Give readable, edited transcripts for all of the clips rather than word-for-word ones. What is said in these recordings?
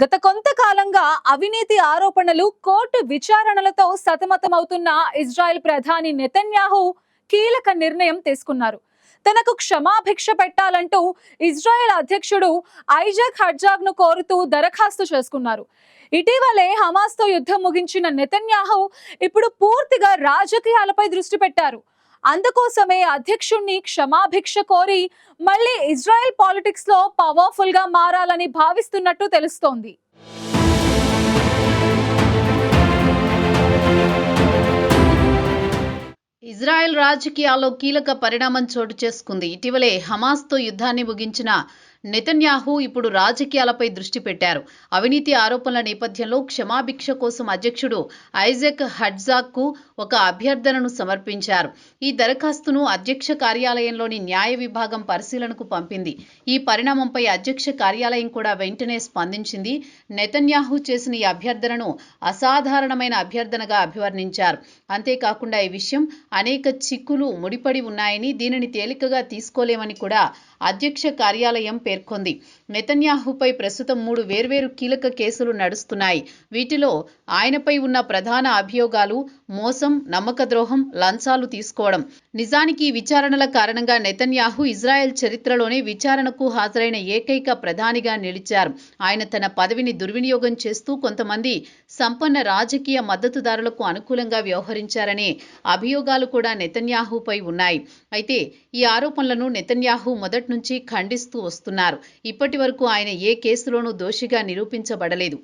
గత కొంతకాలంగా అవినీతి ఆరోపణలు, కోర్టు విచారణలతో సతమతమవుతున్న ఇజ్రాయెల్ ప్రధాని నెతన్యాహు కీలక నిర్ణయం తీసుకున్నారు. తనకు క్షమాభిక్ష పెట్టాలంటూ ఇజ్రాయెల్ అధ్యక్షుడు ఐజాక్ హెర్జాగ్ ను కోరుతూ దరఖాస్తు చేసుకున్నారు. ఇటీవలే హమాస్ తో యుద్ధం ముగించిన నెతన్యాహు ఇప్పుడు పూర్తిగా రాజకీయాలపై దృష్టి పెట్టారు. అందుకోసమే అధ్యక్షుణ్ణి క్షమాభిక్ష కోరి మళ్ళీ ఇజ్రాయెల్ పాలిటిక్స్ లో పవర్ఫుల్ గా మారాలని భావిస్తున్నట్టు తెలుస్తోంది. ఇజ్రాయెల్ రాజకీయాల్లో కీలక పరిణామం చోటు చేసుకుంది. ఇటీవలే హమాస్తో యుద్ధాన్ని ముగించిన నెతన్యాహు ఇప్పుడు రాజకీయాలపై దృష్టి పెట్టారు. అవినీతి ఆరోపణల నేపథ్యంలో క్షమాభిక్ష కోసం అధ్యక్షుడు ఐజాక్ హెర్జాగ్కు ఒక అభ్యర్థనను సమర్పించారు. ఈ దరఖాస్తును అధ్యక్ష కార్యాలయంలోని న్యాయ విభాగం పరిశీలనకు పంపింది. ఈ పరిణామంపై అధ్యక్ష కార్యాలయం కూడా వెంటనే స్పందించింది. నెతన్యాహు చేసిన ఈ అభ్యర్థనను అసాధారణమైన అభ్యర్థనగా అభివర్ణించారు. అంతేకాకుండా ఈ విషయం అనేక చిక్కులు ముడిపడి ఉన్నాయని, దీనిని తేలికగా తీసుకోలేమని కూడా అధ్యక్ష కార్యాలయం పేర్కొంది. నెతన్యాహుపై ప్రస్తుతం 3 వేర్వేరు కీలక కేసులు నడుస్తున్నాయి. వీటిలో ఆయనపై ఉన్న ప్రధాన అభియోగాలు మోసం, నమ్మకద్రోహం, లంచాలు తీసుకోవడం. నిజానికి ఈ విచారణల కారణంగా నెతన్యాహు ఇజ్రాయెల్ చరిత్రలోనే విచారణకు హాజరైన ఏకైక ప్రధానిగా నిలిచారు. ఆయన తన పదవిని దుర్వినియోగం చేస్తూ కొంతమంది సంపన్న రాజకీయ మద్దతుదారులకు అనుకూలంగా వ్యవహరించారనే అభియోగాలు కూడా నెతన్యాహుపై ఉన్నాయి. అయితే ఈ ఆరోపణలను నెతన్యాహు మొదటి నుంచి ఖండిస్తూ వస్తున్నారు. ఇప్పటి వరకు ఆయన ఏ కేసులోనూ దోషిగా నిరూపించబడలేదు.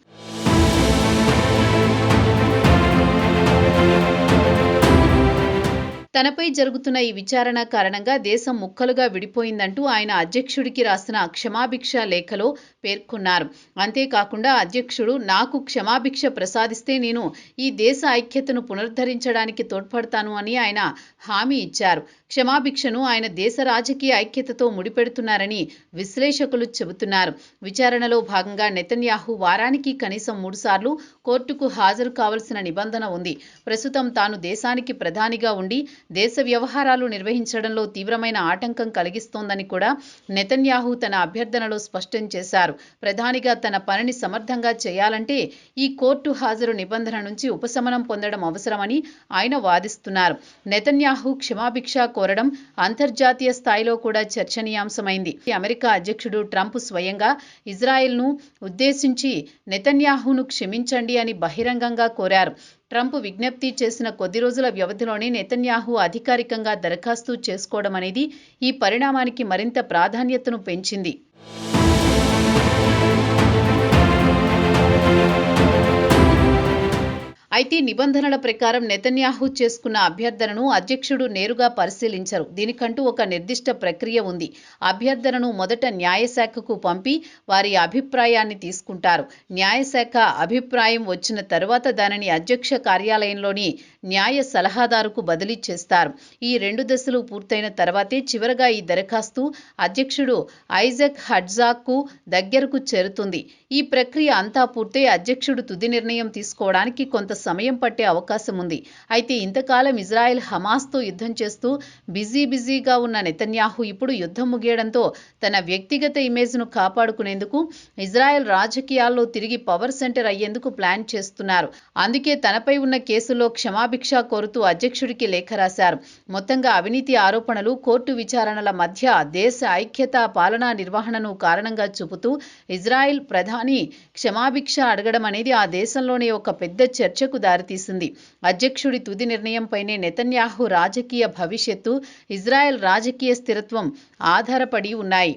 తనపై జరుగుతున్న ఈ విచారణ కారణంగా దేశం ముక్కలుగా విడిపోయిందంటూ ఆయన అధ్యక్షుడికి రాసిన క్షమాభిక్ష లేఖలో పేర్కొన్నారు. అంతేకాకుండా అధ్యక్షుడు నాకు క్షమాభిక్ష ప్రసాదిస్తే నేను ఈ దేశ ఐక్యతను పునరుద్ధరించడానికి తోడ్పడతాను అని ఆయన హామీ ఇచ్చారు. క్షమాభిక్షను ఆయన దేశ రాజకీయ ఐక్యతతో ముడిపెడుతున్నారని విశ్లేషకులు చెబుతున్నారు. విచారణలో భాగంగా నెతన్యాహు వారానికి కనీసం 3 సార్లు కోర్టుకు హాజరు కావాల్సిన నిబంధన ఉంది. ప్రస్తుతం తాను దేశానికి ప్రధానిగా ఉండి దేశ వ్యవహారాలు నిర్వహించడంలో తీవ్రమైన ఆటంకం కలిగిస్తోందని కూడా నెతన్యాహు తన అభ్యర్థనలో స్పష్టం చేశారు. ప్రధానిగా తన పనిని సమర్థంగా చేయాలంటే ఈ కోర్టు హాజరు నిబంధన నుంచి ఉపశమనం పొందడం అవసరమని ఆయన వాదిస్తున్నారు. నెతన్యాహు క్షమాభిక్ష కోరడం అంతర్జాతీయ స్థాయిలో కూడా చర్చనీయాంశమైంది. అమెరికా అధ్యక్షుడు ట్రంప్ స్వయంగా ఇజ్రాయెల్ను ఉద్దేశించి నెతన్యాహును క్షమించండి అని బహిరంగంగా కోరారు. ట్రంప్ విజ్ఞప్తి చేసిన కొద్ది రోజుల వ్యవధిలోనే నెతన్యాహు అధికారికంగా దరఖాస్తు చేసుకోవడం అనేది ఈ పరిణామానికి మరింత ప్రాధాన్యతను పెంచింది. అయితే నిబంధనల ప్రకారం నెతన్యాహు చేసుకున్న అభ్యర్థనను అధ్యక్షుడు నేరుగా పరిశీలించరు. దీనికంటూ ఒక నిర్దిష్ట ప్రక్రియ ఉంది. అభ్యర్థనను మొదట న్యాయశాఖకు పంపి వారి అభిప్రాయాన్ని తీసుకుంటారు. న్యాయశాఖ అభిప్రాయం వచ్చిన తరువాత దానిని అధ్యక్ష కార్యాలయంలోని న్యాయ సలహాదారుకు బదిలీ చేస్తారు. ఈ 2 దశలు పూర్తయిన తర్వాతే చివరగా ఈ దరఖాస్తు అధ్యక్షుడు ఐజాక్ హెర్జాగ్కు దగ్గరకు చేరుతుంది. ఈ ప్రక్రియ అంతా పూర్తయి అధ్యక్షుడు తుది నిర్ణయం తీసుకోవడానికి కొంత సమయం పట్టే అవకాశం ఉంది. అయితే ఇంతకాలం ఇజ్రాయెల్ హమాస్తో యుద్ధం చేస్తూ బిజీగా ఉన్న నెతన్యాహు ఇప్పుడు యుద్ధం ముగియడంతో తన వ్యక్తిగత ఇమేజ్ను కాపాడుకునేందుకు ఇజ్రాయెల్ రాజకీయాల్లో తిరిగి పవర్ సెంటర్ అయ్యేందుకు ప్లాన్ చేస్తున్నారు. అందుకే తనపై ఉన్న కేసులో క్షమాభిక్ష కోరుతూ అధ్యక్షుడికి లేఖ రాశారు. మొత్తంగా అవినీతి ఆరోపణలు, కోర్టు విచారణల మధ్య దేశ ఐక్యత, పాలనా నిర్వహణను కారణంగా చూపుతూ ఇజ్రాయెల్ ప్రధాని క్షమాభిక్ష అడగడం అనేది ఆ దేశంలోనే ఒక పెద్ద చర్చకు దారితీసింది. అధ్యక్షుడి తుది నిర్ణయంపైనే నెతన్యాహు రాజకీయ భవిష్యత్తు, ఇజ్రాయెల్ రాజకీయ స్థిరత్వం ఆధారపడి ఉన్నాయి.